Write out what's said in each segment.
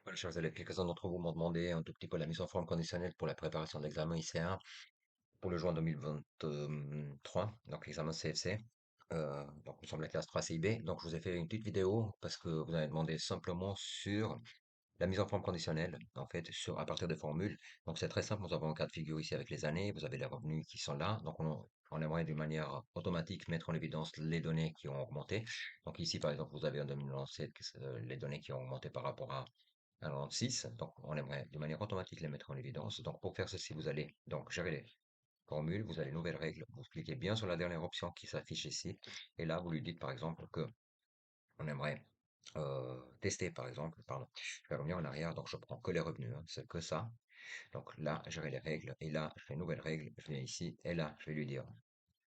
Voilà, chers élèves, quelques-uns d'entre vous m'ont demandé un tout petit peu la mise en forme conditionnelle pour la préparation de l'examen ICA pour le juin 2023, donc l'examen CFC. Donc nous sommes la classe 3CIB, donc je vous ai fait une petite vidéo parce que vous avez demandé simplement sur la mise en forme conditionnelle, en fait, à partir des formules. Donc c'est très simple, nous avons un cas de figure ici avec les années, vous avez les revenus qui sont là, donc on aimerait d'une manière automatique mettre en évidence les données qui ont augmenté. Donc ici, par exemple, vous avez en 2017 les données qui ont augmenté par rapport à 6, donc on aimerait de manière automatique les mettre en évidence. Donc pour faire ceci, vous allez donc gérer les formules, vous allez nouvelles règles, vous cliquez bien sur la dernière option qui s'affiche ici, et là vous lui dites par exemple que on aimerait tester par exemple, pardon, je vais revenir en arrière, donc je prends que les revenus, hein, c'est que ça. Donc là, gérer les règles, et là, je fais une nouvelle règle, je viens ici, et là, je vais lui dire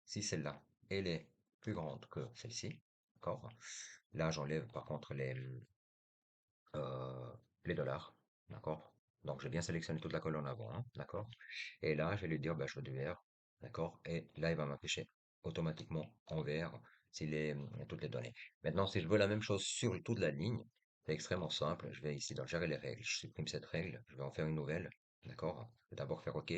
si celle-là, elle est plus grande que celle-ci, d'accord? Là, j'enlève par contre euh, les dollars, d'accord? Donc, j'ai bien sélectionné toute la colonne avant, hein, d'accord? Et là, je vais lui dire, bah, je veux du vert, d'accord? Et là, il va m'afficher automatiquement en vert toutes les données. Maintenant, si je veux la même chose sur toute la ligne, c'est extrêmement simple. Je vais ici dans gérer les règles, je supprime cette règle, je vais en faire une nouvelle, d'accord? Je vais d'abord faire OK.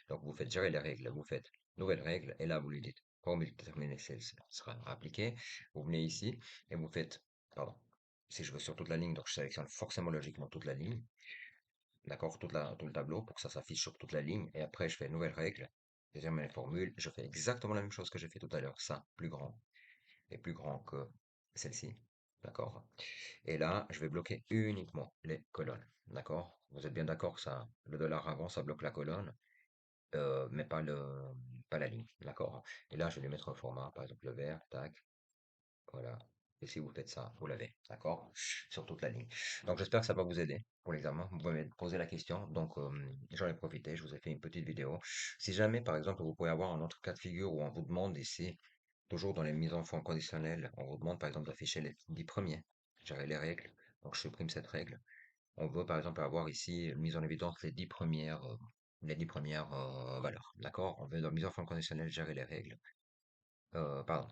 Donc, vous faites gérer les règles, vous faites nouvelle règle, et là, vous lui dites formule déterminée, celle sera appliquée. Vous venez ici et vous faites, pardon, si je veux sur toute la ligne, donc je sélectionne forcément logiquement toute la ligne, d'accord, tout le tableau pour que ça s'affiche sur toute la ligne. Et après, je fais nouvelle règle, déterminer les formules. Je fais exactement la même chose que j'ai fait tout à l'heure. Ça, plus grand et plus grand que celle-ci, d'accord. Et là, je vais bloquer uniquement les colonnes, d'accord. Vous êtes bien d'accord que ça, le dollar avant, ça bloque la colonne, mais pas la ligne, d'accord. Et là, je vais lui mettre un format, par exemple le vert, tac. Voilà. Et si vous faites ça, vous l'avez, d'accord? Sur toute la ligne. Donc j'espère que ça va vous aider pour l'examen. Vous pouvez me poser la question. Donc j'en ai profité, je vous ai fait une petite vidéo. Si jamais, par exemple, vous pouvez avoir un autre cas de figure où on vous demande ici, toujours dans les mises en forme conditionnelles, on vous demande par exemple d'afficher les 10 premiers. J'avais les règles, donc je supprime cette règle. On veut par exemple avoir ici mise en évidence les 10 premières valeurs, d'accord? On veut dans mise en forme conditionnelle gérer les règles. Pardon.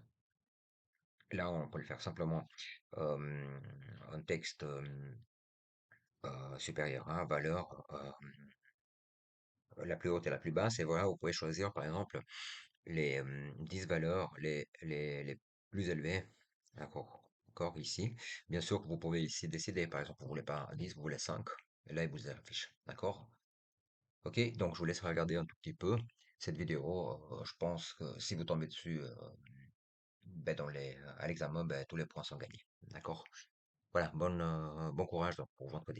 Là, on peut le faire simplement un texte supérieur à valeur la plus haute et la plus basse. Et voilà, vous pouvez choisir par exemple les 10 valeurs les plus élevées. D'accord, encore ici. Bien sûr que vous pouvez ici décider, par exemple, vous voulez pas 10, vous voulez 5. Et là, il vous affiche. D'accord? Ok, donc je vous laisse regarder un tout petit peu cette vidéo. Je pense que si vous tombez dessus ben, à l'examen, ben, tous les points sont gagnés. D'accord? Voilà, bon courage donc, pour vendredi.